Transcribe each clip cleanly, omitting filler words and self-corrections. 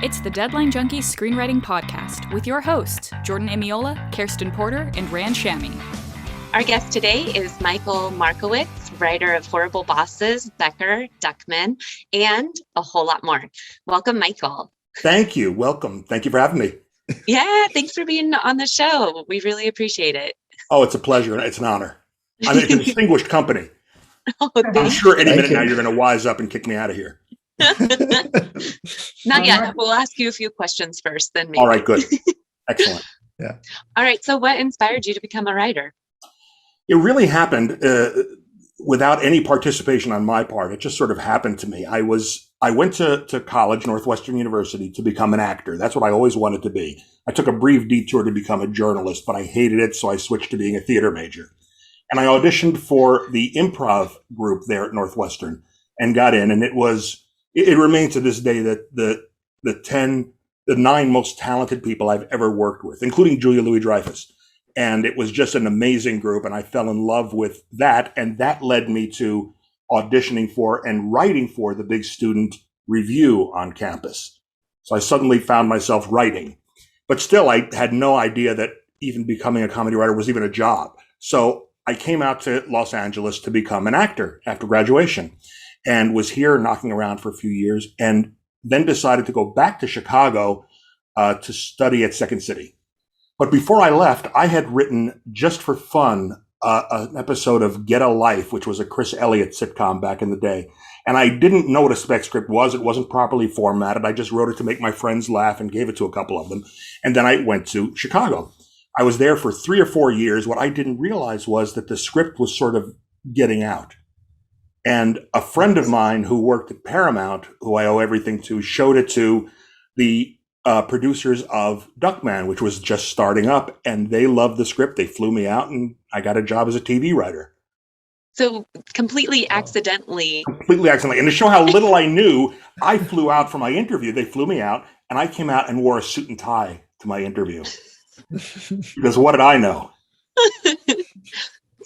It's the Deadline Junkies Screenwriting Podcast with your hosts, Jordan Imiola, Kerstin Porter, and Shami. Our guest today is Michael Markowitz, writer of Horrible Bosses, Becker, DUCKMAN, and a whole lot more. Welcome, Michael. Thank you. Welcome. Thank you for having me. Yeah, thanks for being on the show. We really appreciate it. Oh, it's a pleasure. It's an honor. I mean, it's a distinguished company. Oh, I'm sure any minute now you're going to wise up and kick me out of here. Not yet. We'll ask you a few questions first, then maybe. All right, good. Excellent. Yeah. All right. So what inspired you to become a writer? It really happened without any participation on my part. It just sort of happened to me. I went to college, Northwestern University, to become an actor. That's what I always wanted to be. I took a brief detour to become a journalist, but I hated it, so I switched to being a theater major. And I auditioned for the improv group there at Northwestern and got in. And it remains to this day that the 9 most talented people I've ever worked with, including Julia Louis-Dreyfus. And it was just an amazing group. And I fell in love with that. And that led me to auditioning for and writing for the big student review on campus. So I suddenly found myself writing. But still, I had no idea that even becoming a comedy writer was even a job. So I came out to Los Angeles to become an actor after graduation and was here knocking around for a few years and then decided to go back to Chicago to study at Second City. But before I left, I had written just for fun an episode of Get a Life, which was a Chris Elliott sitcom back in the day. And I didn't know what a spec script was. It wasn't properly formatted. I just wrote it to make my friends laugh and gave it to a couple of them. And then I went to Chicago. I was there for 3 or 4 years. What I didn't realize was that the script was sort of getting out. And a friend of mine who worked at Paramount, who I owe everything to, showed it to the producers of DUCKMAN, which was just starting up. And they loved the script. They flew me out and I got a job as a TV writer. So completely accidentally. Completely accidentally. And to show how little I knew, I flew out for my interview. They flew me out and I came out and wore a suit and tie to my interview. Because what did I know?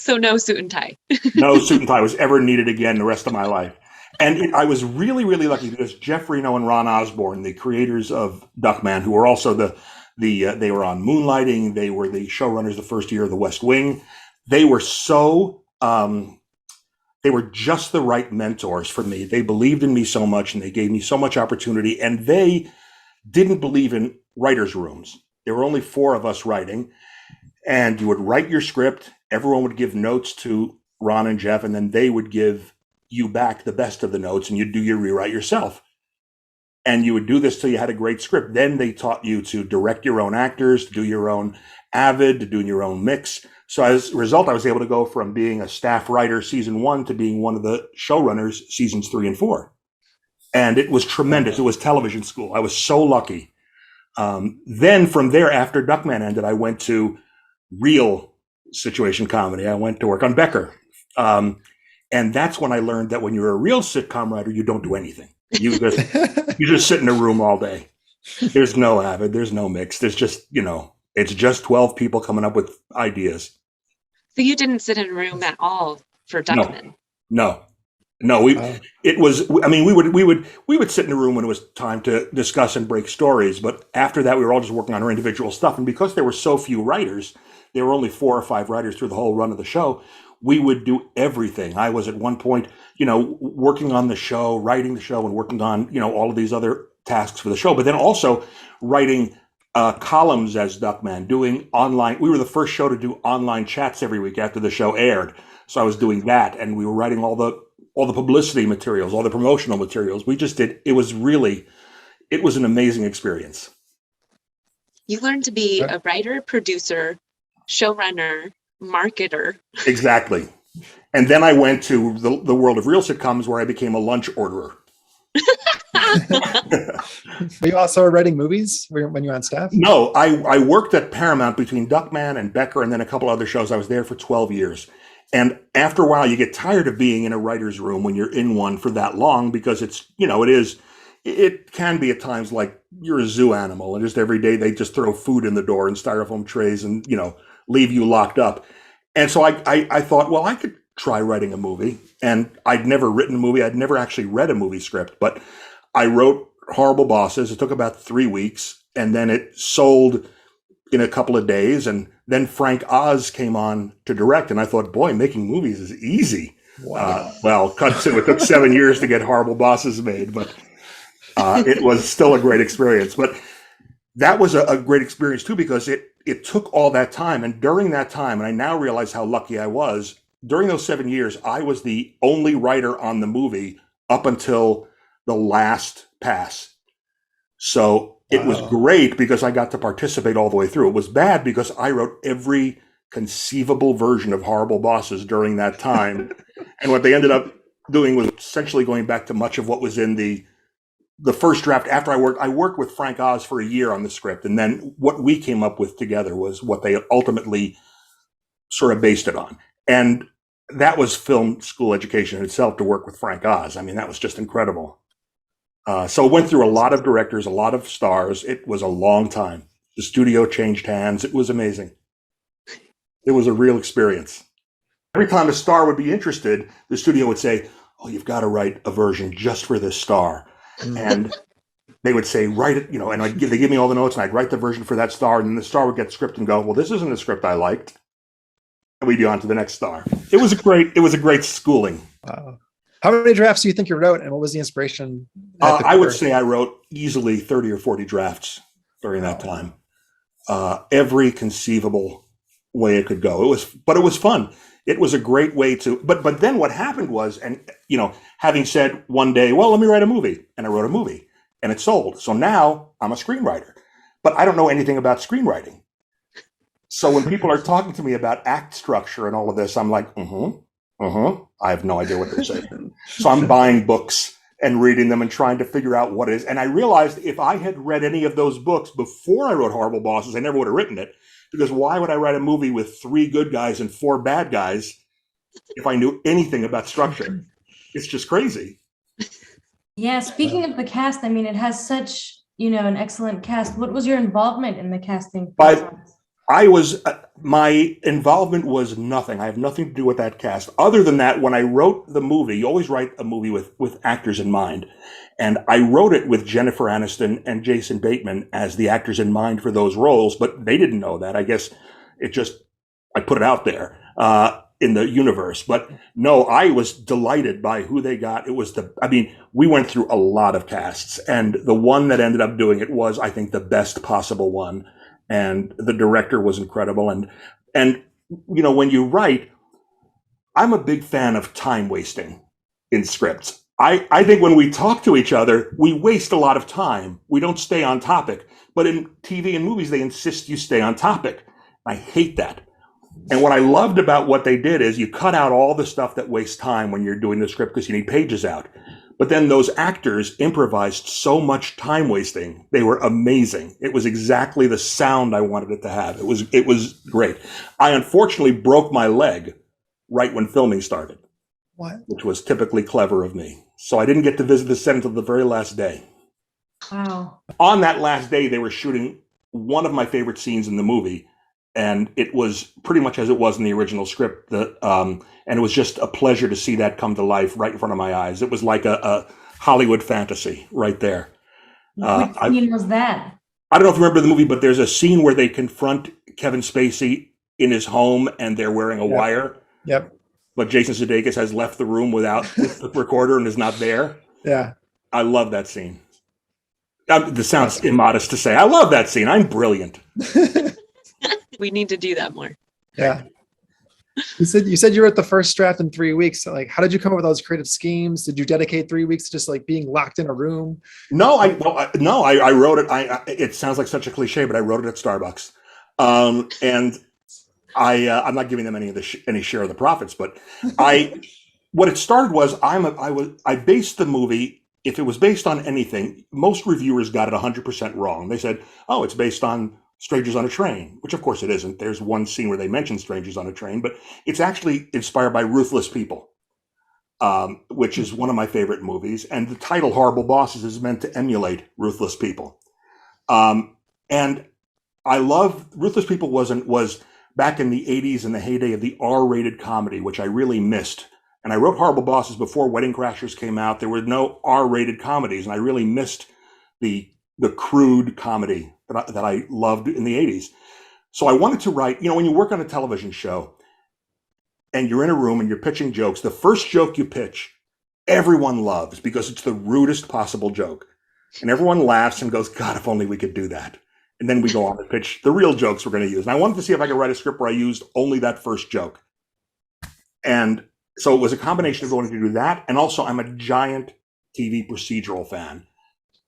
So no suit and tie. No suit and tie was ever needed again the rest of my life. And I was really, really lucky because Jeff Reno and Ron Osborne, the creators of DUCKMAN, who were also they were on Moonlighting. They were the showrunners the first year of The West Wing. They were they were just the right mentors for me. They believed in me so much and they gave me so much opportunity. And they didn't believe in writers' rooms. There were only 4 of us writing. And you would write your script. Everyone would give notes to Ron and Jeff, and then they would give you back the best of the notes, and you'd do your rewrite yourself. And you would do this till you had a great script. Then they taught you to direct your own actors, to do your own avid, to do your own mix. So as a result, I was able to go from being a staff writer season 1 to being one of the showrunners seasons 3 and 4. And it was tremendous. It was television school. I was so lucky. Then from there, after DUCKMAN ended, I went to real situation comedy. I went to work on Becker. And that's when I learned that when you're a real sitcom writer, you don't do anything. You just sit in a room all day. There's no avid, there's no mix. There's just, it's just 12 people coming up with ideas. So you didn't sit in a room at all for DUCKMAN? No. We would sit in a room when it was time to discuss and break stories. But after that, we were all just working on our individual stuff. And because there were so few writers, there were only 4 or 5 writers through the whole run of the show. We would do everything. I was at one point, working on the show, writing the show and working on, all of these other tasks for the show, but then also writing columns as DUCKMAN, doing online. We were the first show to do online chats every week after the show aired. So I was doing that and we were writing all the publicity materials, all the promotional materials. We just did. It was an amazing experience. You learned to be a writer, producer, showrunner, marketer. Exactly. And then I went to the world of real sitcoms where I became a lunch orderer. Were you also writing movies when you were on staff? No, I worked at Paramount between DUCKMAN and Becker and then a couple other shows. I was there for 12 years. And after a while, you get tired of being in a writer's room when you're in one for that long because it can be at times like you're a zoo animal and just every day they just throw food in the door in styrofoam trays and, leave you locked up. And so I thought, well, I could try writing a movie. And I'd never written a movie. I'd never actually read a movie script, but I wrote Horrible Bosses. It took about 3 weeks, and then it sold in a couple of days. And then Frank Oz came on to direct, and I thought, boy, making movies is easy. Wow. Well, it took 7 years to get Horrible Bosses made, but it was still a great experience. But that was a great experience too, because it took all that time. And during that time, and I now realize how lucky I was, during those 7 years, I was the only writer on the movie up until the last pass. So it was great because I got to participate all the way through. It was bad because I wrote every conceivable version of Horrible Bosses during that time. And what they ended up doing was essentially going back to much of what was in the first draft. After I worked with Frank Oz for a year on the script. And then what we came up with together was what they ultimately sort of based it on. And that was film school education in itself, to work with Frank Oz. I mean, that was just incredible. So it went through a lot of directors, a lot of stars. It was a long time. The studio changed hands. It was amazing. It was a real experience. Every time a star would be interested, the studio would say, oh, you've got to write a version just for this star. And they would say, write it, and they give me all the notes, and I'd write the version for that star. And then the star would get the script and go, well, this isn't a script I liked. And we'd be on to the next star. It was a great schooling. Wow. How many drafts do you think you wrote, and what was the inspiration? I would say I wrote easily 30 or 40 drafts during that time. Every conceivable way it could go. But it was fun. It was a great way to, but then what happened was, and having said one day, well, let me write a movie, and I wrote a movie and it sold. So now I'm a screenwriter, but I don't know anything about screenwriting. So when people are talking to me about act structure and all of this, I'm like, I have no idea what they're saying. So I'm buying books and reading them and trying to figure out what it is. And I realized if I had read any of those books before I wrote Horrible Bosses, I never would have written it. Because why would I write a movie with 3 good guys and 4 bad guys if I knew anything about structure? It's just crazy. Yeah, speaking of the cast, I mean, it has such, an excellent cast. What was your involvement in the casting process? My involvement was nothing. I have nothing to do with that cast. Other than that, when I wrote the movie, you always write a movie with actors in mind. And I wrote it with Jennifer Aniston and Jason Bateman as the actors in mind for those roles, but they didn't know that. I guess I put it out there in the universe. But no, I was delighted by who they got. We went through a lot of casts, and the one that ended up doing it was, I think, the best possible one. And the director was incredible. And when you write, I'm a big fan of time wasting in scripts. I think when we talk to each other, we waste a lot of time. We don't stay on topic. But in TV and movies, they insist you stay on topic. I hate that. And what I loved about what they did is you cut out all the stuff that wastes time when you're doing the script because you need pages out. But then those actors improvised so much time wasting. They were amazing. It was exactly the sound I wanted it to have. It was great. I unfortunately broke my leg right when filming started. What? Which was typically clever of me. So I didn't get to visit the set until the very last day. Wow. On that last day, they were shooting one of my favorite scenes in the movie. And it was pretty much as it was in the original script. And it was just a pleasure to see that come to life right in front of my eyes. It was like a Hollywood fantasy right there. Which scene was that? I don't know if you remember the movie, but there's a scene where they confront Kevin Spacey in his home and they're wearing a wire. Yep. But Jason Sudeikis has left the room with the recorder and is not there. Yeah. I love that scene. This sounds immodest to say. I love that scene. I'm brilliant. We need to do that more. Yeah. You said you wrote the first draft in 3 weeks. So, how did you come up with those creative schemes? Did you dedicate 3 weeks to just being locked in a room? No, I wrote it. It sounds like such a cliche, but I wrote it at Starbucks. And I'm not giving them any share of the profits, but what it started was I based the movie. If it was based on anything, most reviewers got it 100% wrong. They said, "Oh, it's based on Strangers on a Train," which of course it isn't. There's one scene where they mention Strangers on a Train, but it's actually inspired by Ruthless People, which is one of my favorite movies. And the title Horrible Bosses is meant to emulate Ruthless People. And I love Ruthless People was back in the 80s in the heyday of the R-rated comedy, which I really missed. And I wrote Horrible Bosses before Wedding Crashers came out. There were no R-rated comedies, and I really missed the crude comedy that I loved in the 80s. So I wanted to write, when you work on a television show and you're in a room and you're pitching jokes, the first joke you pitch, everyone loves because it's the rudest possible joke. And everyone laughs and goes, God, if only we could do that. And then we go on to pitch the real jokes we're going to use. And I wanted to see if I could write a script where I used only that first joke. And so it was a combination of wanting to do that. And also I'm a giant TV procedural fan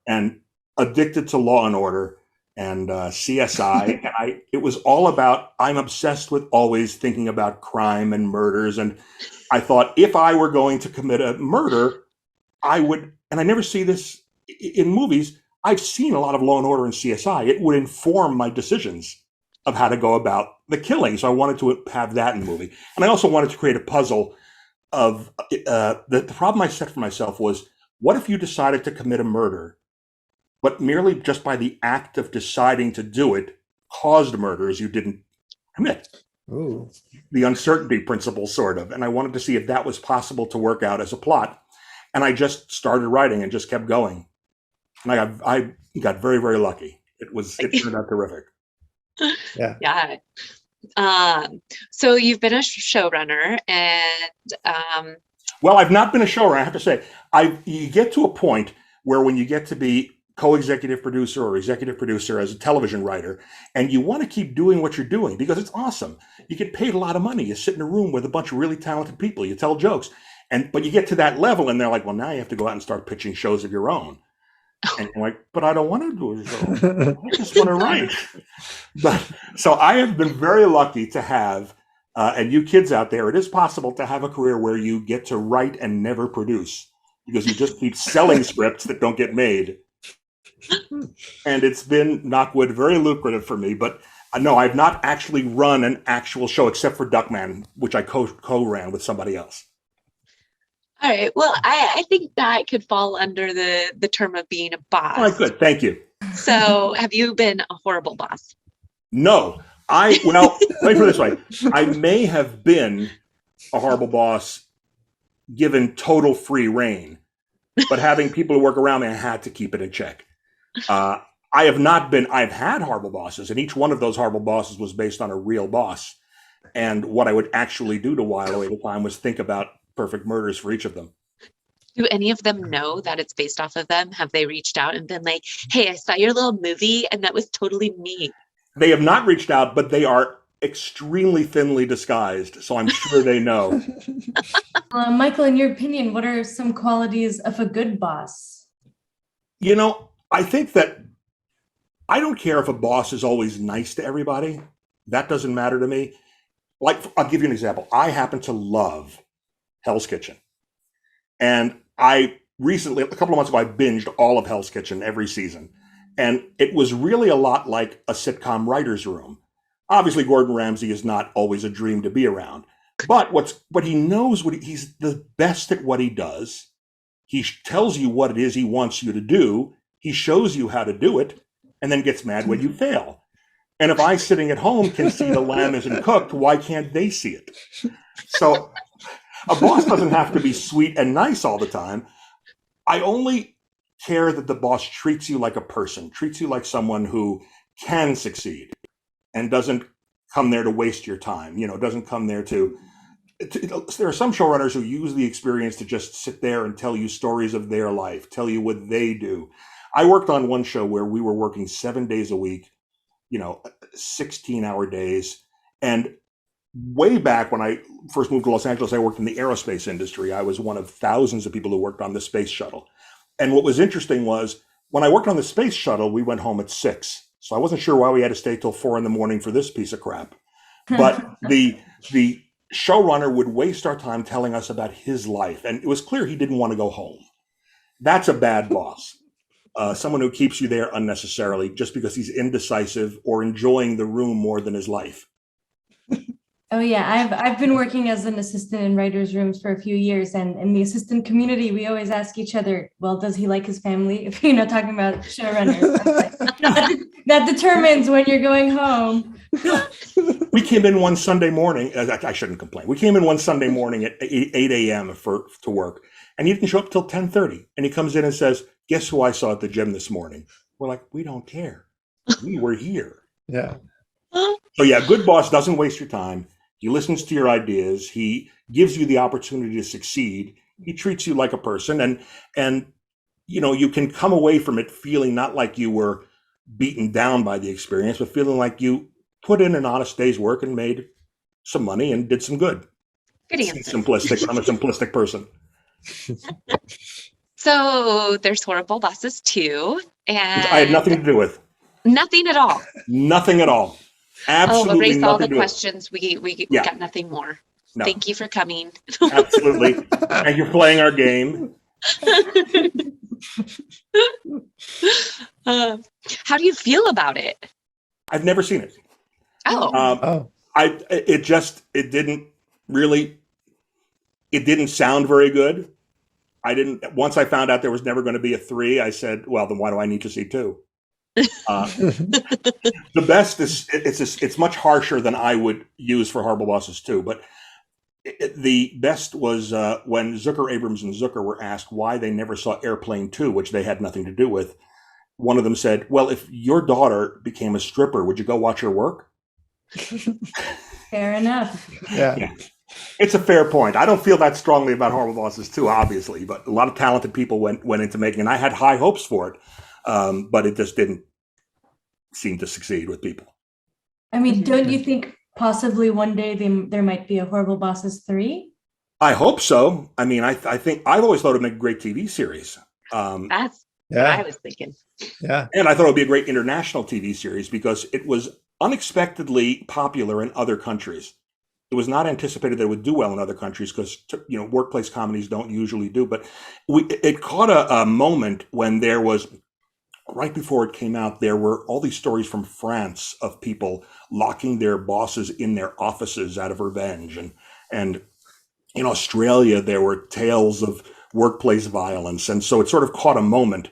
and addicted to Law and Order and CSI. And it was all about, I'm obsessed with always thinking about crime and murders. And I thought if I were going to commit a murder, I would, and I never see this in movies, I've seen a lot of Law and Order and CSI. It would inform my decisions of how to go about the killing. So I wanted to have that in the movie. And I also wanted to create a puzzle of the problem I set for myself was, what if you decided to commit a murder, but merely just by the act of deciding to do it caused murders you didn't commit? Ooh. The uncertainty principle, sort of. And I wanted to see if that was possible to work out as a plot. And I just started writing and just kept going. And I got very, very lucky. It turned out terrific. Yeah. So you've been a showrunner and well, I've not been a showrunner. I have to say, you get to a point where when you get to be co-executive producer or executive producer as a television writer, and you want to keep doing what you're doing because it's awesome. You get paid a lot of money. You sit in a room with a bunch of really talented people. You tell jokes, but you get to that level, and they're like, "Well, now you have to go out and start pitching shows of your own." And I'm like, "But I don't want to do a show. I just want to write." So I have been very lucky to have. And you kids out there, it is possible to have a career where you get to write and never produce because you just keep selling scripts that don't get made. And it's been, knock wood, very lucrative for me. But no, I've not actually run an actual show except for DUCKMAN, which I co-ran with somebody else. all right. Well, I think that could fall under the term of being a boss. All right, good. Thank you. So have you been a horrible boss? No. Let me put it this way. I may have been a horrible boss given total free reign, but having people who work around me, I had to keep it in check. I've had horrible bosses, and each one of those horrible bosses was based on a real boss. And what I would actually do to while away the time was think about perfect murders for each of them. Do any of them know that it's based off of them? Have they reached out and been like, hey, I saw your little movie and that was totally me? They have not reached out, but they are extremely thinly disguised, so I'm sure they know. Michael, in your opinion, what are some qualities of a good boss? I think that I don't care if a boss is always nice to everybody. That doesn't matter to me. Like, I'll give you an example. I happen to love Hell's Kitchen. And I recently, a couple of months ago, I binged all of Hell's Kitchen every season. And it was really a lot like a sitcom writer's room. Obviously, Gordon Ramsay is not always a dream to be around. But he knows he's the best at what he does. He tells you what it is he wants you to do. He shows you how to do it, and then gets mad when you fail. And if I, sitting at home, can see the lamb isn't cooked, why can't they see it? So a boss doesn't have to be sweet and nice all the time. I only care that the boss treats you like a person, treats you like someone who can succeed and doesn't come there to waste your time, doesn't come there to there are some showrunners who use the experience to just sit there and tell you stories of their life, tell you what they do. I worked on one show where we were working 7 days a week, 16-hour days. And way back when I first moved to Los Angeles, I worked in the aerospace industry. I was one of thousands of people who worked on the space shuttle. And what was interesting was when I worked on the space shuttle, we went home at 6. So I wasn't sure why we had to stay till 4 a.m. for this piece of crap. But the showrunner would waste our time telling us about his life. And it was clear he didn't want to go home. That's a bad boss. Someone who keeps you there unnecessarily just because he's indecisive or enjoying the room more than his life. Oh yeah, I've been working as an assistant in writers' rooms for a few years, and in the assistant community, we always ask each other, "Well, does he like his family?" If talking about showrunners, that determines when you're going home. We came in one Sunday morning. I shouldn't complain. We came in one Sunday morning at 8 a.m. to work, and he didn't show up till 10:30. And he comes in and says, guess who I saw at the gym this morning? We're like, we don't care. We were here. Yeah. So yeah, good boss doesn't waste your time. He listens to your ideas. He gives you the opportunity to succeed. He treats you like a person, and you can come away from it feeling not like you were beaten down by the experience, but feeling like you put in an honest day's work and made some money and did some good. Good answer. Simplistic. I'm a simplistic person. So there's Horrible Bosses 2, and I had nothing to do with. Nothing at all. Nothing at all. Absolutely erase all the nothing to do with. questions. We got nothing more. No. Thank you for coming. Absolutely. Thank you for playing our game. How do you feel about it? I've never seen it. It didn't sound very good. Once I found out there was never going to be a 3, I said, well, then why do I need to see 2? The best is, it's much harsher than I would use for Horrible Bosses 2, but the best was when Zucker, Abrams, and Zucker were asked why they never saw Airplane 2, which they had nothing to do with. One of them said, well, if your daughter became a stripper, would you go watch her work? Fair enough. Yeah. It's a fair point. I don't feel that strongly about Horrible Bosses 2, obviously, but a lot of talented people went into making it, and I had high hopes for it, but it just didn't seem to succeed with people. I mean, don't you think possibly one day there might be a Horrible Bosses 3? I hope so. I mean, I think I've always thought it'd make a great TV series. That's what I was thinking. Yeah. And I thought it would be a great international TV series because it was unexpectedly popular in other countries. It was not anticipated that it would do well in other countries because, workplace comedies don't usually do. But it caught a moment when there was, right before it came out, there were all these stories from France of people locking their bosses in their offices out of revenge. And in Australia, there were tales of workplace violence. And so it sort of caught a moment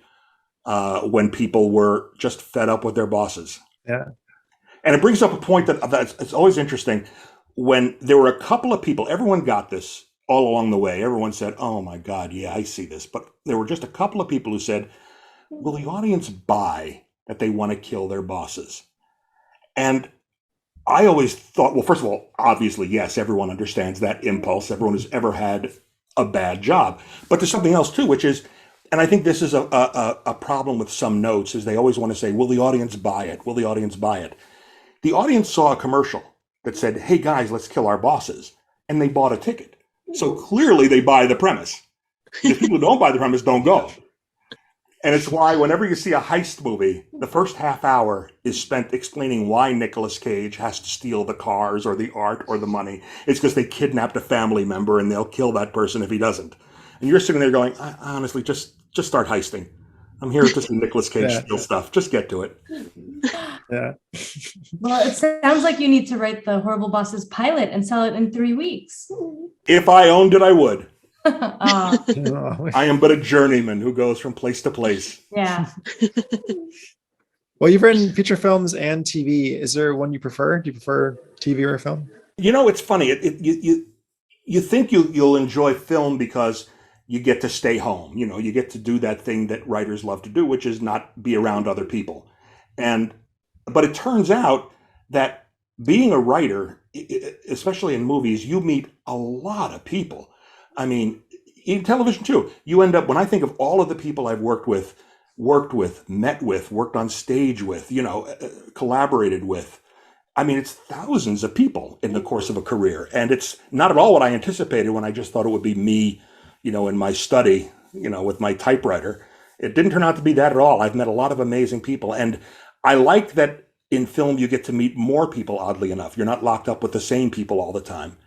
when people were just fed up with their bosses. Yeah. And it brings up a point that it's always interesting. When there were a couple of people, everyone got this all along the way. Everyone said, oh my God, yeah, I see this. But there were just a couple of people who said, will the audience buy that they want to kill their bosses? And I always thought, well, first of all, obviously, yes, everyone understands that impulse. Everyone who's ever had a bad job. But there's something else too, which is, and I think this is a problem with some notes, is they always want to say, will the audience buy it? Will the audience buy it? The audience saw a commercial that said, hey guys, let's kill our bosses. And they bought a ticket. So clearly they buy the premise. If people who don't buy the premise don't go. And it's why whenever you see a heist movie, the first half hour is spent explaining why Nicolas Cage has to steal the cars or the art or the money. It's because they kidnapped a family member and they'll kill that person if he doesn't. And you're sitting there going, honestly, just start heisting. I'm here to see Nicolas Cage steal stuff. Just get to it. Yeah. Well, it sounds like you need to write the Horrible Bosses pilot and sell it in 3 weeks. If I owned it, I would. Oh. I am but a journeyman who goes from place to place. Yeah. Well, you've written feature films and TV. Is there one you prefer? Do you prefer TV or film? It's funny. You think you'll enjoy film because you get to stay home. You get to do that thing that writers love to do, which is not be around other people. But it turns out that being a writer, especially in movies, you meet a lot of people. I mean, in television too, you end up, when I think of all of the people I've worked with, met with, worked on stage with, collaborated with, I mean, it's thousands of people in the course of a career. And it's not at all what I anticipated when I just thought it would be me, in my study, with my typewriter. It didn't turn out to be that at all. I've met a lot of amazing people. And I like that in film, you get to meet more people, oddly enough. You're not locked up with the same people all the time.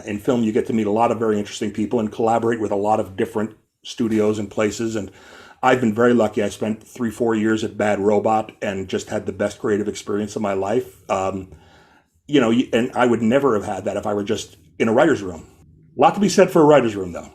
In film, you get to meet a lot of very interesting people and collaborate with a lot of different studios and places. And I've been very lucky. I spent 3-4 years at Bad Robot and just had the best creative experience of my life. And I would never have had that if I were just in a writer's room. A lot to be said for a writer's room, though.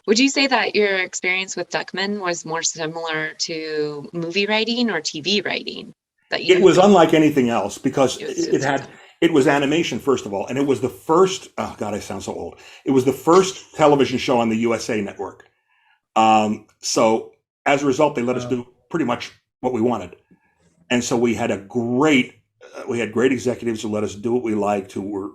Would you say that your experience with DUCKMAN was more similar to movie writing or TV writing? It was unlike anything else because it was animation, first of all, and it was the first, oh God, I sound so old. It was the first television show on the USA Network. So as a result, they let us do pretty much what we wanted. And so we had great executives who let us do what we liked, who were,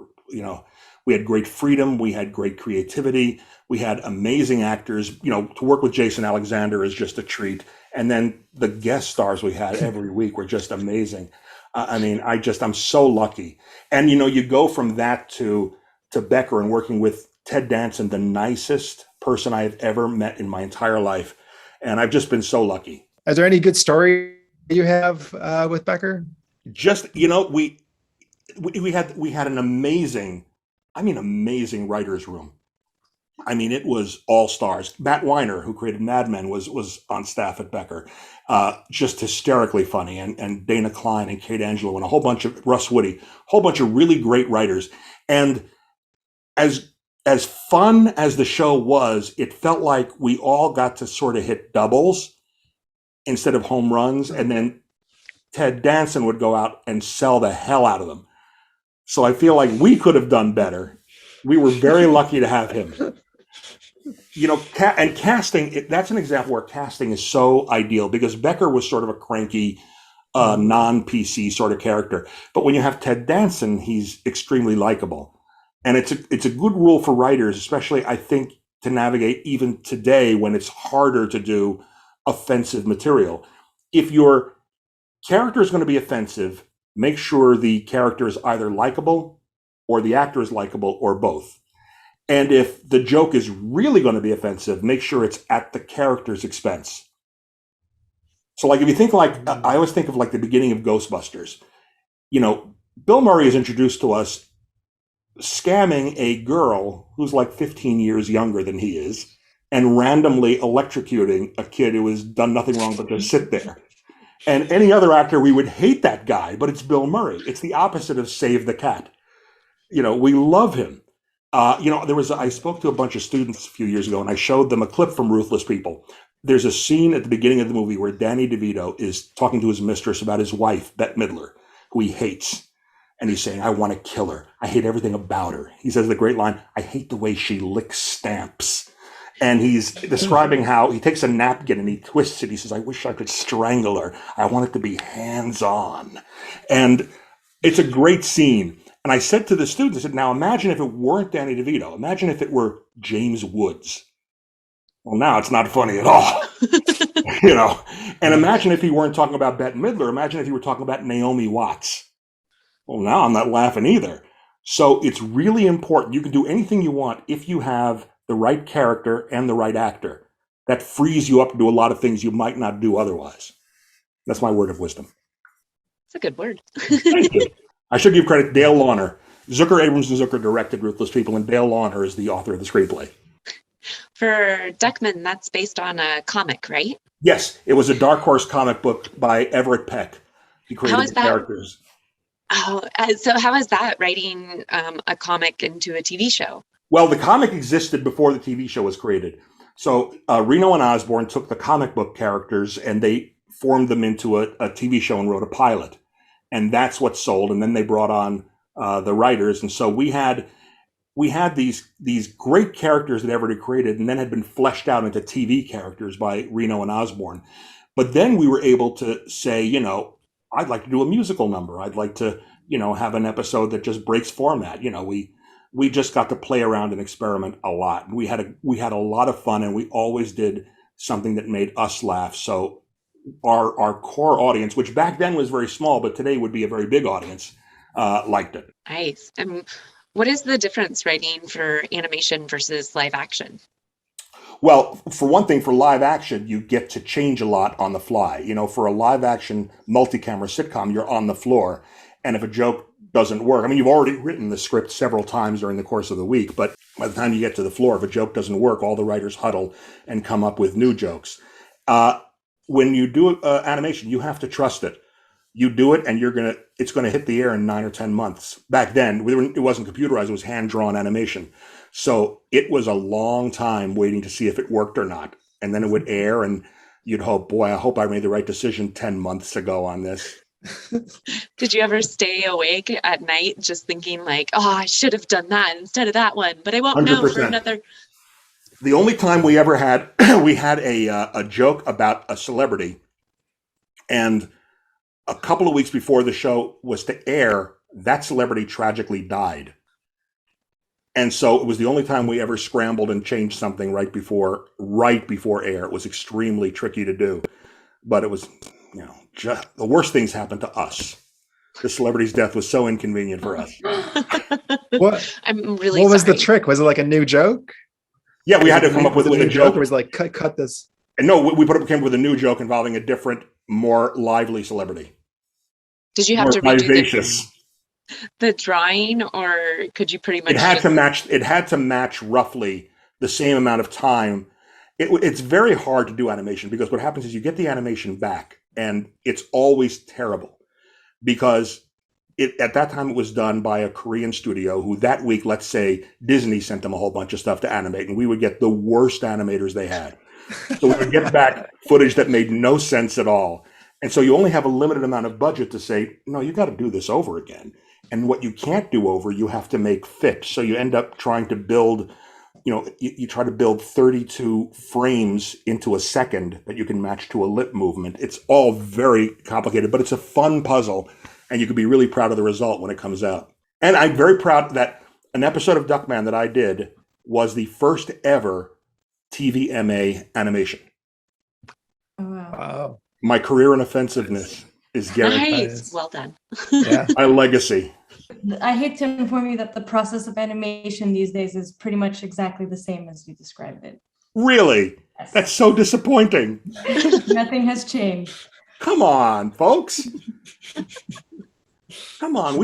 we had great freedom. We had great creativity. We had amazing actors. To work with Jason Alexander is just a treat. And then the guest stars we had every week were just amazing. I'm so lucky. And, you go from that to Becker and working with Ted Danson, the nicest person I have ever met in my entire life. And I've just been so lucky. Is there any good story you have with Becker? Just, we had an amazing writer's room. It was all stars. Matt Weiner, who created Mad Men, was on staff at Becker. Just hysterically funny. And Dana Klein and Kate Angelo and a whole bunch of Russ Woody, a whole bunch of really great writers. And as fun as the show was, it felt like we all got to sort of hit doubles instead of home runs. And then Ted Danson would go out and sell the hell out of them. So I feel like we could have done better. We were very lucky to have him. And casting, that's an example where casting is so ideal, because Becker was sort of a cranky, non-PC sort of character. But when you have Ted Danson, he's extremely likable. And it's a good rule for writers, especially, I think, to navigate even today when it's harder to do offensive material. If your character is going to be offensive, make sure the character is either likable or the actor is likable, or both. And if the joke is really going to be offensive, make sure it's at the character's expense. So if you think I always think of the beginning of Ghostbusters. Bill Murray is introduced to us scamming a girl who's 15 years younger than he is, and randomly electrocuting a kid who has done nothing wrong but just sit there. And any other actor, we would hate that guy, but it's Bill Murray. It's the opposite of Save the Cat. We love him. I spoke to a bunch of students a few years ago, and I showed them a clip from Ruthless People. There's a scene at the beginning of the movie where Danny DeVito is talking to his mistress about his wife, Bette Midler, who he hates. And he's saying, I want to kill her. I hate everything about her. He says the great line, I hate the way she licks stamps. And he's describing how he takes a napkin and he twists it. He says, I wish I could strangle her. I want it to be hands-on. And it's a great scene. And I said to the students, I said, now imagine if it weren't Danny DeVito. Imagine if it were James Woods. Well, now it's not funny at all. And imagine if he weren't talking about Bette Midler. Imagine if he were talking about Naomi Watts. Well, now I'm not laughing either. So it's really important. You can do anything you want if you have the right character and the right actor. That frees you up to do a lot of things you might not do otherwise. That's my word of wisdom. It's a good word. Thank you. I should give credit to Dale Launer. Zucker, Abrams, and Zucker directed Ruthless People, and Dale Launer is the author of the screenplay. For DUCKMAN, that's based on a comic, right? Yes, it was a Dark Horse comic book by Everett Peck. He created the characters. Oh, so how is that, writing a comic into a TV show? Well, the comic existed before the TV show was created. So Reno and Osborne took the comic book characters and they formed them into a TV show and wrote a pilot. And that's what sold. And then they brought on the writers. And so we had these great characters that Everett had created and then had been fleshed out into TV characters by Reno and Osborne. But then we were able to say, I'd like to do a musical number. I'd like to, have an episode that just breaks format. We just got to play around and experiment a lot. We had a lot of fun, and we always did something that made us laugh. So our core audience, which back then was very small, but today would be a very big audience, liked it. Nice. And what is the difference writing for animation versus live action? Well, for one thing, for live action, you get to change a lot on the fly. For a live action multi-camera sitcom, you're on the floor. And if a joke doesn't work, you've already written the script several times during the course of the week, but by the time you get to the floor, if a joke doesn't work, all the writers huddle and come up with new jokes. When you do animation, you have to trust it. You do it and it's going to hit the air in 9 or 10 months. Back then, it wasn't computerized, it was hand-drawn animation. So it was a long time waiting to see if it worked or not. And then it would air and you'd hope, boy, I hope I made the right decision 10 months ago on this. Did you ever stay awake at night just thinking I should have done that instead of that one, but I won't 100%. Know for another. The only time we ever had, we had a joke about a celebrity, and a couple of weeks before the show was to air, that celebrity tragically died. And so it was the only time we ever scrambled and changed something right before air. It was extremely tricky to do, but it was, just the worst things happened to us. The celebrity's death was so inconvenient for us. What? I'm really What was the sorry. trick? Was it like a new joke? Yeah, we had to come up with a new joke. Or was it like cut this? And no, we came up with a new joke involving a different, more lively celebrity. Did you have More to redo vivacious. the drawing, or could you pretty much? It had to match roughly the same amount of time. It's very hard to do animation because what happens is you get the animation back and it's always terrible because at that time it was done by a Korean studio who that week, let's say Disney sent them a whole bunch of stuff to animate, and we would get the worst animators they had. So we would get back footage that made no sense at all. And so you only have a limited amount of budget to say, no, you got to do this over again. And what you can't do over, you have to make fit. So you end up trying to build, you try to build 32 frames into a second that you can match to a lip movement. It's all very complicated, but it's a fun puzzle. And you can be really proud of the result when it comes out. And I'm very proud that an episode of DUCKMAN that I did was the first ever TVMA animation. Oh, wow. Wow. My career in offensiveness is guaranteed. Nice. Well done. Yeah. My legacy. I hate to inform you that the process of animation these days is pretty much exactly the same as you described it. Really? Yes. That's so disappointing. Nothing has changed. Come on, folks. Come on.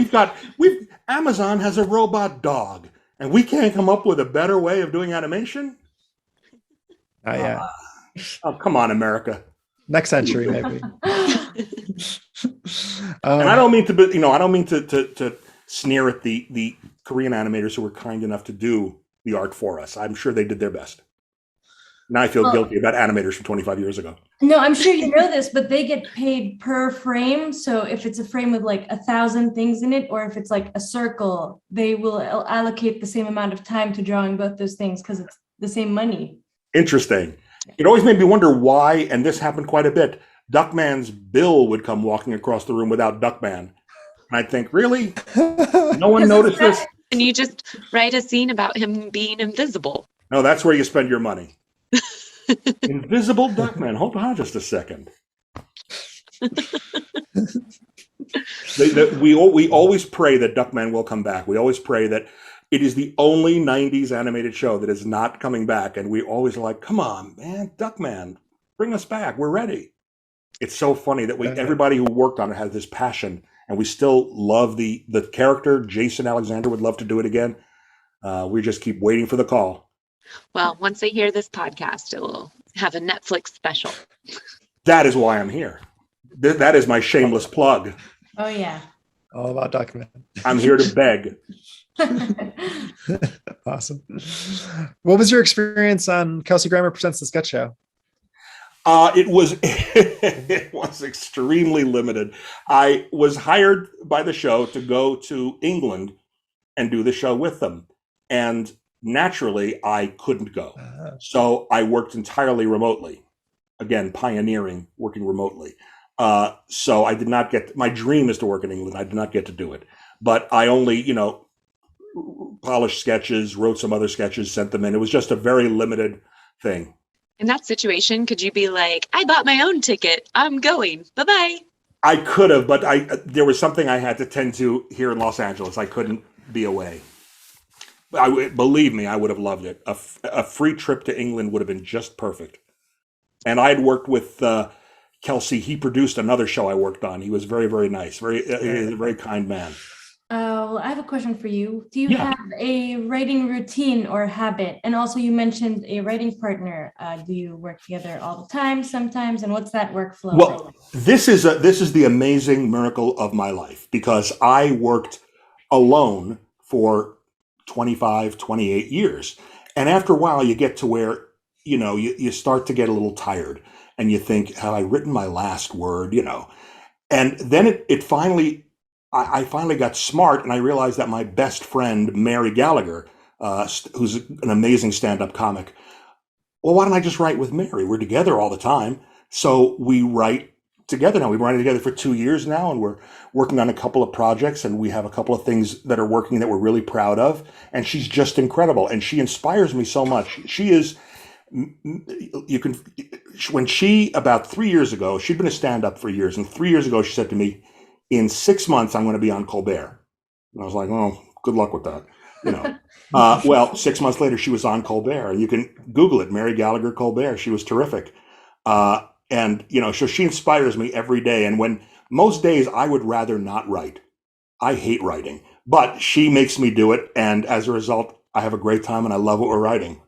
Amazon has a robot dog, and we can't come up with a better way of doing animation? Oh, yeah. Oh, come on, America. Next century, maybe. And I don't mean to sneer at the Korean animators who were kind enough to do the art for us. I'm sure they did their best. Now I feel guilty about animators from 25 years ago. No, I'm sure you know this, but they get paid per frame. So if it's a frame with like 1,000 things in it, or if it's like a circle, they will allocate the same amount of time to drawing both those things because it's the same money. Interesting. It always made me wonder why, and this happened quite a bit, Duckman's bill would come walking across the room without Duckman. And I'd think, really? No one noticed this? And you just write a scene about him being invisible. No, that's where you spend your money. Invisible Duckman. Hold on just a second. We always pray that Duckman will come back. We always pray that it is the only 90s animated show that is not coming back. And we always are like, come on, man, Duckman, bring us back. We're ready. It's so funny that everybody who worked on it has this passion, and we still love the character. Jason Alexander would love to do it again. We just keep waiting for the call. Well, once they hear this podcast, it will have a Netflix special. That is why I'm here. That is my shameless plug. Oh, yeah. All about DUCKMAN. I'm here to beg. Awesome. What was your experience on Kelsey Grammer Presents the Sketch Show? It was extremely limited. I was hired by the show to go to England and do the show with them. And naturally, I couldn't go. So I worked entirely remotely. Again, pioneering, working remotely. So I did not my dream is to work in England. I did not get to do it. But I only, polished sketches, wrote some other sketches, sent them in. It was just a very limited thing. In that situation, could you be like, I bought my own ticket. I'm going. Bye-bye. I could have, but there was something I had to tend to here in Los Angeles. I couldn't be away. Believe me, I would have loved it. A free trip to England would have been just perfect. And I had worked with Kelsey. He produced another show I worked on. He was very, very nice. He's a very kind man. Well, I have a question for you. Do you have a writing routine or habit? And also you mentioned a writing partner. Do you work together all the time, sometimes? And what's that workflow? Well, this is the amazing miracle of my life, because I worked alone for 25, 28 years. And after a while, you get to where, you start to get a little tired and you think, have I written my last word, And then I finally got smart, and I realized that my best friend, Mary Gallagher, who's an amazing stand-up comic, well, why don't I just write with Mary? We're together all the time. So we write together now. We've been writing together for 2 years now, and we're working on a couple of projects, and we have a couple of things that are working that we're really proud of. And she's just incredible. And she inspires me so much. She is, when she, about 3 years ago, she'd been a stand-up for years. And 3 years ago, she said to me, in 6 months, I'm going to be on Colbert. And I was like, oh, good luck with that. Well, 6 months later, she was on Colbert, and you can Google it, Mary Gallagher Colbert. She was terrific. And so she inspires me every day. And when most days I would rather not write, I hate writing, but she makes me do it. And as a result, I have a great time and I love what we're writing.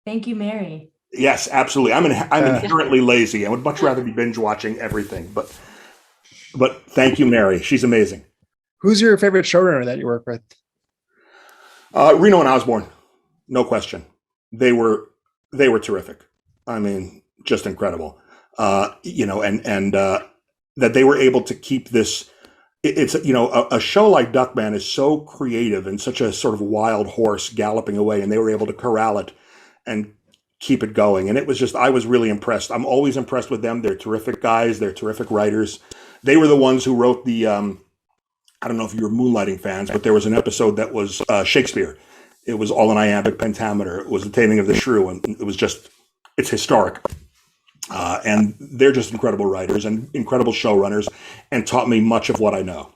Thank you, Mary. Yes, absolutely. I'm inherently lazy. I would much rather be binge watching everything, but thank you, Mary. She's amazing. Who's your favorite showrunner that you work with? Reno and Osborne, no question. They were terrific. I mean, just incredible. And that they were able to keep this. It's a show like DUCKMAN is so creative and such a sort of wild horse galloping away, and they were able to corral it and keep it going. And it was just, I was really impressed. I'm always impressed with them. They're terrific guys. They're terrific writers. They were the ones who wrote the. I don't know if you're Moonlighting fans, but there was an episode that was Shakespeare. It was all in iambic pentameter. It was the Taming of the Shrew, and it was just, it's historic. And they're just incredible writers and incredible showrunners, and taught me much of what I know.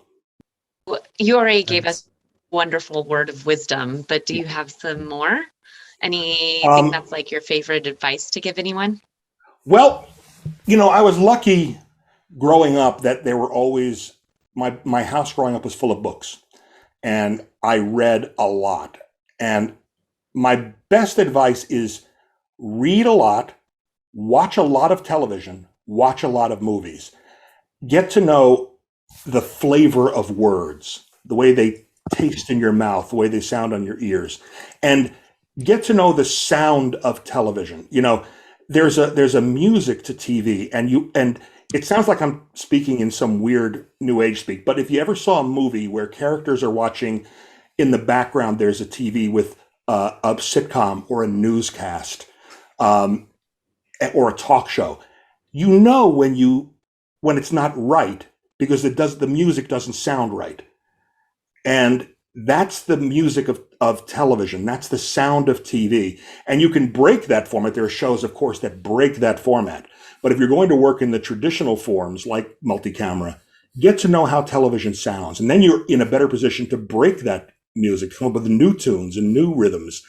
Well, you already gave us wonderful word of wisdom, but do you have some more? Anything that's like your favorite advice to give anyone? Well, I was lucky growing up that there were always, my house growing up was full of books, and I read a lot. And my best advice is read a lot, watch a lot of television, watch a lot of movies, get to know the flavor of words, the way they taste in your mouth, the way they sound on your ears, and get to know the sound of television. There's a music to TV, and it sounds like I'm speaking in some weird new age speak, but if you ever saw a movie where characters are watching, in the background there's a TV with a sitcom or a newscast, or a talk show, when it's not right, because the music doesn't sound right. And that's the music of television. That's the sound of TV. And you can break that format. There are shows, of course, that break that format. But if you're going to work in the traditional forms like multi-camera, get to know how television sounds. And then you're in a better position to break that music, come up with new tunes and new rhythms.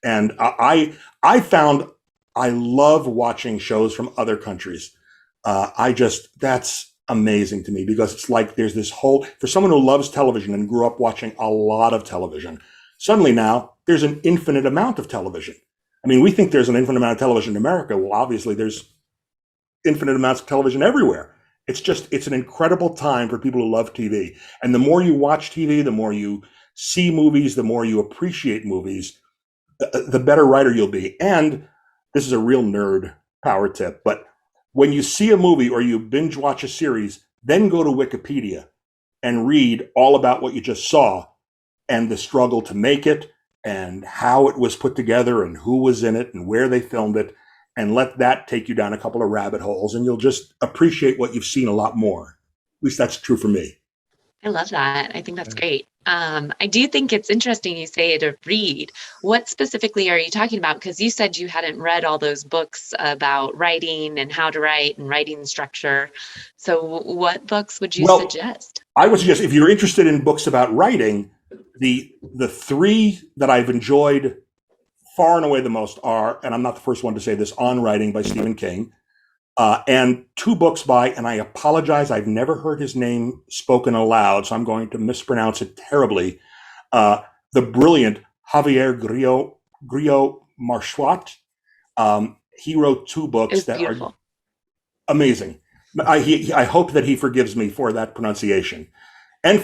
And I found I love watching shows from other countries. That's amazing to me, because it's like there's this for someone who loves television and grew up watching a lot of television, suddenly now there's an infinite amount of television. I mean, we think there's an infinite amount of television in America. Well, obviously there's infinite amounts of television everywhere. It's an incredible time for people who love TV. And the more you watch TV, the more you see movies, the more you appreciate movies, the better writer you'll be. And this is a real nerd power tip, but when you see a movie or you binge watch a series, then go to Wikipedia and read all about what you just saw and the struggle to make it and how it was put together and who was in it and where they filmed it, and let that take you down a couple of rabbit holes, and you'll just appreciate what you've seen a lot more. At least that's true for me. I love that. I think that's great. I do think it's interesting you say to read. What specifically are you talking about? Because you said you hadn't read all those books about writing and how to write and writing structure. So what books would you suggest? I would suggest, if you're interested in books about writing, the three that I've enjoyed far and away the most are, and I'm not the first one to say this, On Writing by Stephen King, and two books by, and I apologize, I've never heard his name spoken aloud, so I'm going to mispronounce it terribly, the brilliant Javier Grillo Marchwat. He wrote two books that are amazing. I hope that he forgives me for that pronunciation. And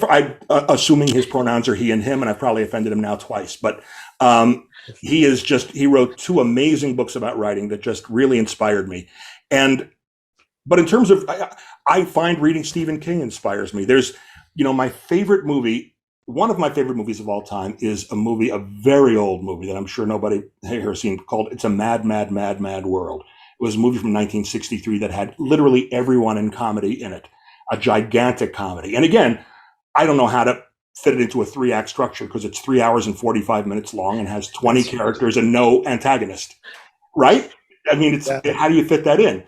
assuming his pronouns are he and him, and I've probably offended him now twice, but he wrote two amazing books about writing that just really inspired me. But in terms of, I find reading Stephen King inspires me. There's, my favorite movie one of my favorite movies of all time is a very old movie that I'm sure nobody here has seen, called It's a Mad, Mad, Mad, Mad World. It was a movie from 1963 that had literally everyone in comedy in it, a gigantic comedy. And again, I don't know how to fit it into a 3-act structure because it's 3 hours and 45 minutes long and has 20 characters and no antagonist, right? I mean, how do you fit that in?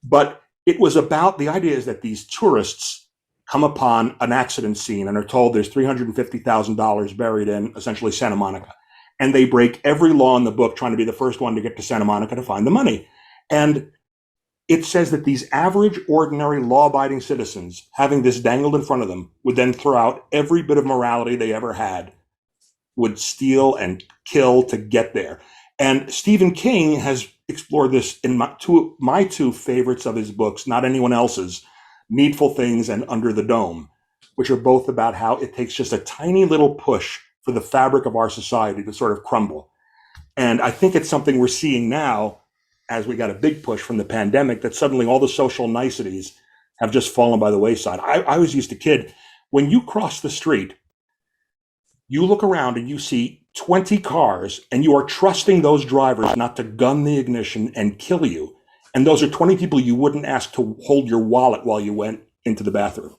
But it was about, the idea is that these tourists come upon an accident scene and are told there's $350,000 buried in essentially Santa Monica. And they break every law in the book trying to be the first one to get to Santa Monica to find the money. And it says that these average, ordinary, law-abiding citizens, having this dangled in front of them, would then throw out every bit of morality they ever had, would steal and kill to get there. And Stephen King has explored this in my two favorites of his books, not anyone else's, Needful Things and Under the Dome, which are both about how it takes just a tiny little push for the fabric of our society to sort of crumble. And I think it's something we're seeing now as we got a big push from the pandemic, that suddenly all the social niceties have just fallen by the wayside. I was used to kid, when you cross the street, you look around and you see 20 cars and you are trusting those drivers not to gun the ignition and kill you. And those are 20 people you wouldn't ask to hold your wallet while you went into the bathroom.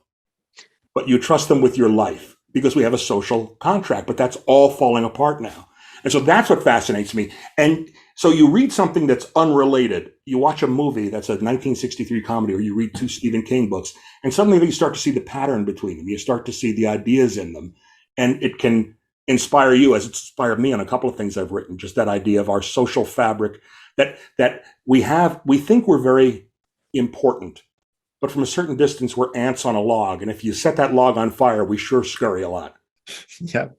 But you trust them with your life because we have a social contract, but that's all falling apart now. And so that's what fascinates me. And so you read something that's unrelated. You watch a movie that's a 1963 comedy, or you read 2 Stephen King books, and suddenly you start to see the pattern between them. You start to see the ideas in them. And it can inspire you, as it's inspired me on a couple of things I've written, just that idea of our social fabric that we think we're very important, but from a certain distance, we're ants on a log. And if you set that log on fire, we sure scurry a lot. Yeah.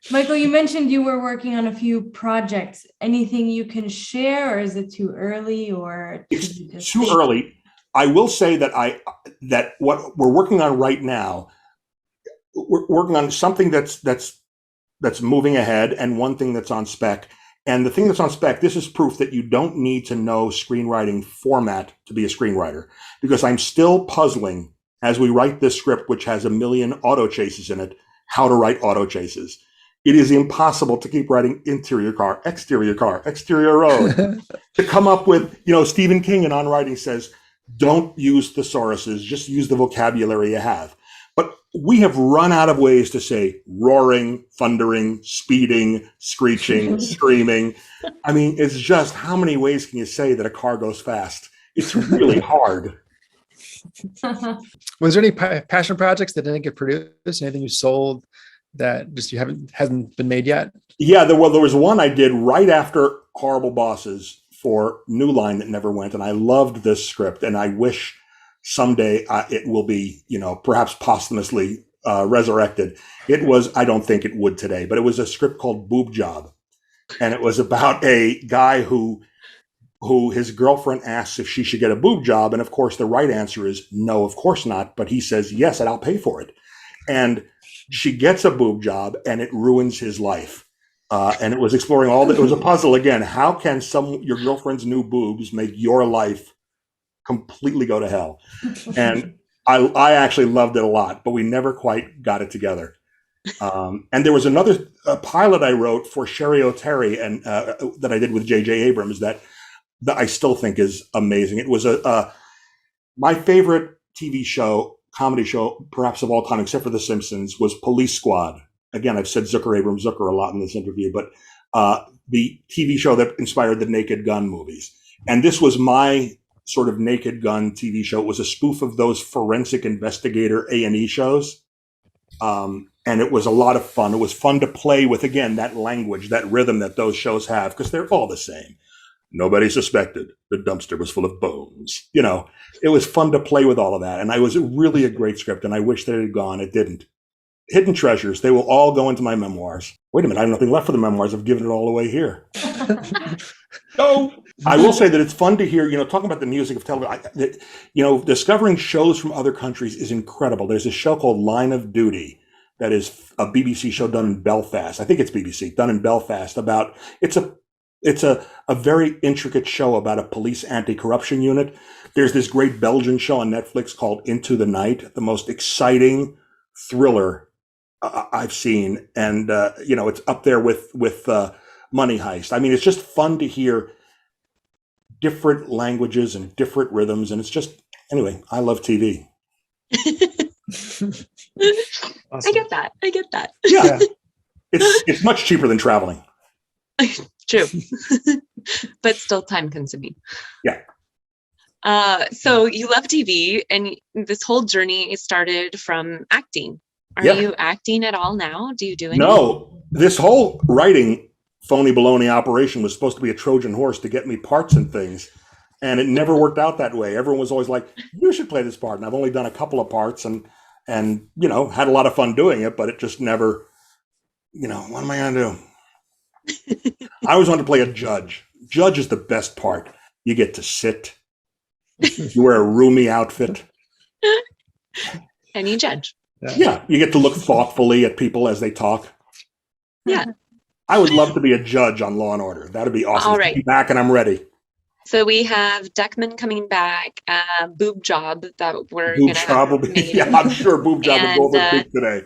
Michael, you mentioned you were working on a few projects. Anything you can share, or is it too early? Or it's too early. I will say that that what we're working on right now, we're working on something that's moving ahead, and one thing that's on spec. And the thing that's on spec, this is proof that you don't need to know screenwriting format to be a screenwriter, because I'm still puzzling as we write this script, which has 1 million auto chases in it, how to write auto chases. It is impossible to keep writing interior car, exterior road, to come up with, Stephen King in On Writing says, don't use thesauruses, just use the vocabulary you have. But we have run out of ways to say roaring, thundering, speeding, screeching, screaming. I mean, it's just, how many ways can you say that a car goes fast? It's really hard. Was there any passion projects that didn't get produced? Anything you sold that just hasn't been made yet? Yeah, there was one I did right after Horrible Bosses for New Line that never went, and I loved this script, and I wish someday it will be, perhaps posthumously resurrected. It was, I don't think it would today, but it was a script called Boob Job. And it was about a guy who his girlfriend asks if she should get a boob job. And of course, the right answer is no, of course not. But he says, yes, and I'll pay for it. And she gets a boob job and it ruins his life. And it was exploring it was a puzzle again. How can your girlfriend's new boobs make your life completely go to hell? And I actually loved it a lot, but we never quite got it together. And there was another pilot I wrote for Sherry O'Terry and that I did with J.J. Abrams that I still think is amazing. It was my favorite TV show, comedy show, perhaps of all time, except for The Simpsons, was Police Squad. Again, I've said Abrams Zucker a lot in this interview, but the TV show that inspired the Naked Gun movies. And this was my sort of Naked Gun TV show. It was a spoof of those forensic investigator A&E shows. And it was a lot of fun. It was fun to play with, again, that language, that rhythm that those shows have, because they're all the same. Nobody suspected the dumpster was full of bones. It was fun to play with all of that. And it was really a great script, and I wish that it had gone. It didn't. Hidden treasures. They will all go into my memoirs. Wait a minute. I have nothing left for the memoirs. I've given it all away here. So I will say that it's fun to hear, talking about the music of television, discovering shows from other countries is incredible. There's a show called Line of Duty that is a BBC show done in Belfast. I think it's BBC, done in Belfast it's a very intricate show about a police anti-corruption unit. There's this great Belgian show on Netflix called Into the Night, the most exciting thriller I've seen, and it's up there with Money Heist. I mean, it's just fun to hear different languages and different rhythms, and it's just anyway. I love TV. Awesome. I get that. Yeah, it's much cheaper than traveling. True. But still time consuming. Yeah. So you love TV, and this whole journey started from acting. Are Yeah. you acting at all now? Do you do anything? No, this whole writing phony baloney operation was supposed to be a Trojan horse to get me parts and things. And it never worked out that way. Everyone was always like, you should play this part. And I've only done a couple of parts and had a lot of fun doing it, but it just never, what am I going to do? I always wanted to play a judge. Judge is the best part. You get to sit. You wear a roomy outfit. And you judge. Yeah, you get to look thoughtfully at people as they talk. Yeah. I would love to be a judge on Law and Order. That'd be awesome. All right. Be back and I'm ready. So we have DUCKMAN coming back, Boob Job that we're Boob going to job will have be, made. yeah, I'm sure Boob Job will go over big today.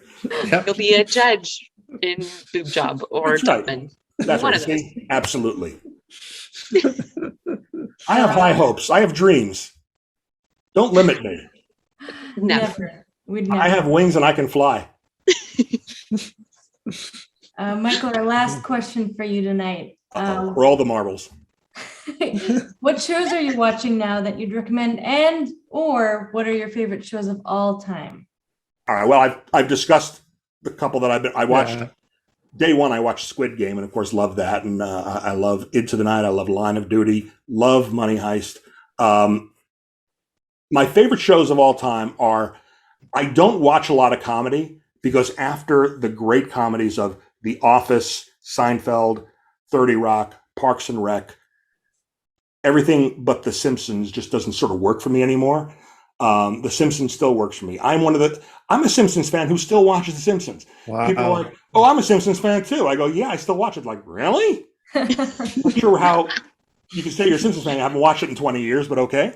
Yep. You'll be a judge in Boob Job or That's right. DUCKMAN. That's One right. of those. See? Absolutely. I have high hopes. I have dreams. Don't limit me. Never. We'd never. I have wings and I can fly. Michael, our last question for you tonight. Roll the marbles. What shows are you watching now that you'd recommend, and or what are your favorite shows of all time? All right. Well, I've discussed the couple that I watched. Yeah. Day one, I watched Squid Game, and of course, love that. And I love Into the Night. I love Line of Duty. Love Money Heist. My favorite shows of all time are. I don't watch a lot of comedy because after the great comedies of The Office, Seinfeld, 30 Rock, Parks and Rec, everything but The Simpsons just doesn't sort of work for me anymore. The Simpsons still works for me. I'm a Simpsons fan who still watches The Simpsons. Wow. People are like, oh, I'm a Simpsons fan too. I go, yeah, I still watch it. Like, really? Not sure how you can say you're a Simpsons fan. I haven't watched it in 20 years, but okay.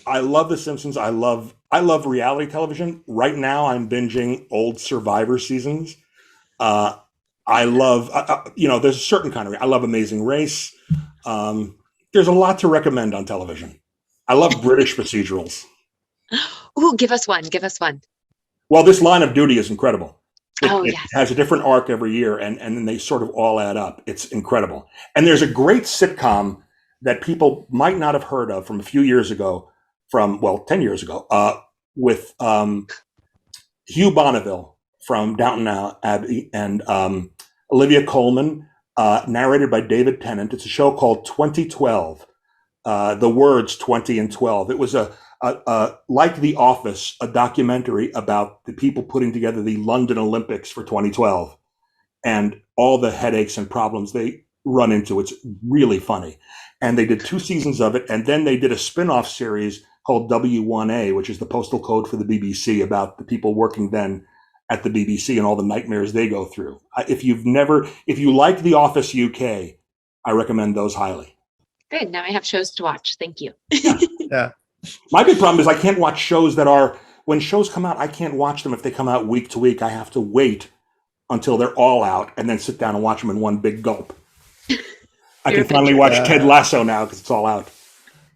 I love The Simpsons. I love reality television. Right now, I'm binging old Survivor seasons. I love, there's a certain kind of, I love Amazing Race. There's a lot to recommend on television. I love British procedurals. Ooh, give us one. Well, this Line of Duty is incredible. It Yes. has a different arc every year, and then they sort of all add up. It's incredible. And there's a great sitcom that people might not have heard of from a few years ago, 10 years ago, with Hugh Bonneville from Downton Abbey and Olivia Colman, narrated by David Tennant. It's a show called 2012. The words 20 and 12. It was like The Office, a documentary about the people putting together the London Olympics for 2012 and all the headaches and problems they run into. It's really funny. And they did 2 seasons of it. And then they did a spin-off series called W1A, which is the postal code for the BBC, about the people working then at the BBC and all the nightmares they go through. If you like The Office UK, I recommend those highly. Good. Now I have shows to watch. Thank you. Yeah. My big problem is I can't watch shows when shows come out, I can't watch them if they come out week to week. I have to wait until they're all out and then sit down and watch them in one big gulp. I can finally watch Ted Lasso now because it's all out.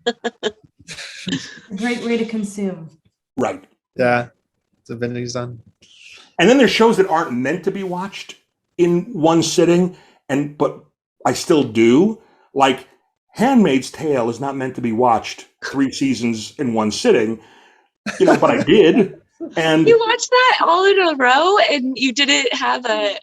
A great way to consume. Right. Yeah. So Vinity's done. And then there's shows that aren't meant to be watched in one sitting, but I still do. Like Handmaid's Tale is not meant to be watched 3 seasons in one sitting, but I did. And You watched that all in a row, and you didn't have a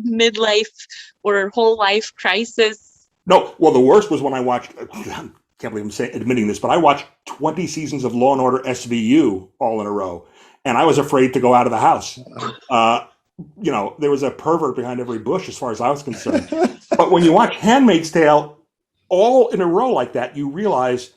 midlife or whole life crisis. no, well, the worst was when I watched, I can't believe I'm admitting this, but I watched 20 seasons of Law and Order SVU all in a row. And I was afraid to go out of the house. There was a pervert behind every bush as far as I was concerned. But when you watch Handmaid's Tale all in a row like that, you realize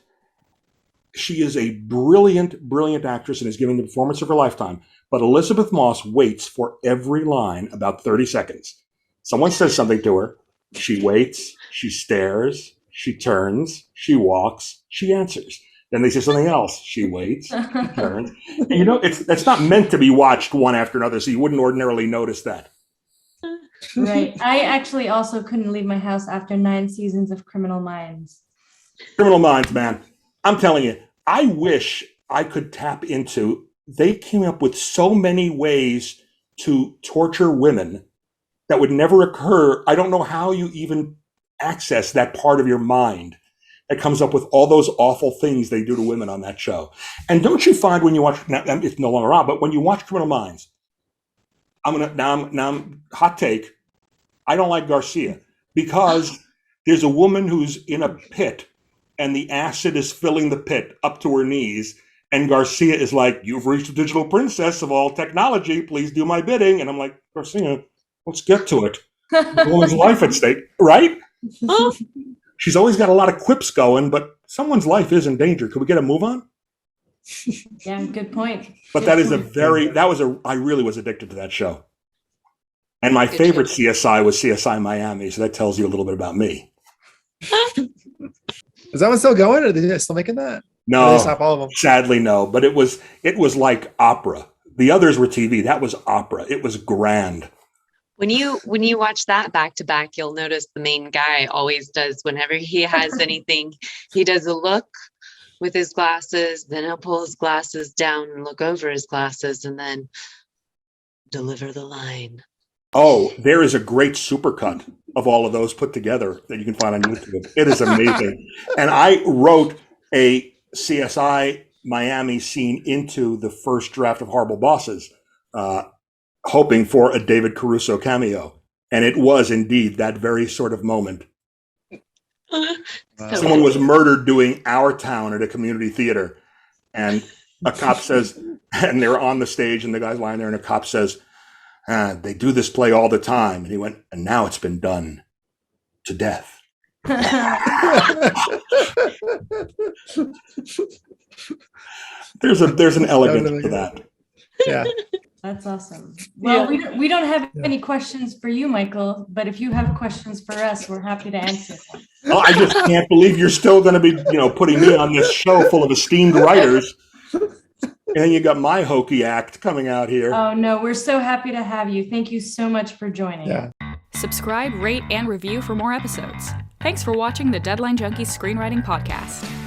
she is a brilliant, brilliant actress and is giving the performance of her lifetime. But Elizabeth Moss waits for every line about 30 seconds. Someone says something to her. She waits. She stares. She turns. She walks. She answers. Then they say something else. She waits, turns. And it's not meant to be watched one after another, so you wouldn't ordinarily notice that. Right. I actually also couldn't leave my house after 9 seasons of Criminal Minds. Criminal Minds, man. I'm telling you, I wish I could tap into. They came up with so many ways to torture women that would never occur. I don't know how you even access that part of your mind that comes up with all those awful things they do to women on that show. And don't you find when you watch, now it's no longer on, but when you watch Criminal Minds, I'm hot take, I don't like Garcia because there's a woman who's in a pit and the acid is filling the pit up to her knees. And Garcia is like, "You've reached the digital princess of all technology. Please do my bidding." And I'm like, Garcia, let's get to it. The woman's life at stake, right? She's always got a lot of quips going, but someone's life is in danger. Could we get a move on? Yeah, good point. But that is I really was addicted to that show. And my favorite CSI was CSI Miami. So that tells you a little bit about me. Is that one still going, or are they still making that? No, they stop all of them? Sadly, no. But it was like opera. The others were TV. That was opera. It was grand. When you watch that back to back, you'll notice the main guy always does, whenever he has anything, he does a look with his glasses, then he'll pull his glasses down and look over his glasses and then deliver the line. Oh, there is a great supercut of all of those put together that you can find on YouTube. It is amazing. And I wrote a CSI Miami scene into the first draft of Horrible Bosses, hoping for a David Caruso cameo. And it was indeed that very sort of moment. Someone was murdered doing Our Town at a community theater. And a cop says, and they're on the stage and the guy's lying there and a cop says, "They do this play all the time." And he went, "And now it's been done to death." There's an elegance to that. Yeah. That's awesome. Well, we don't have any questions for you, Michael, but if you have questions for us, we're happy to answer them. Well, I just can't believe you're still going to be, putting me on this show full of esteemed writers. And you got my hokey act coming out here. Oh, no, we're so happy to have you. Thank you so much for joining. Yeah. Subscribe, rate, and review for more episodes. Thanks for watching the Deadline Junkies Screenwriting Podcast.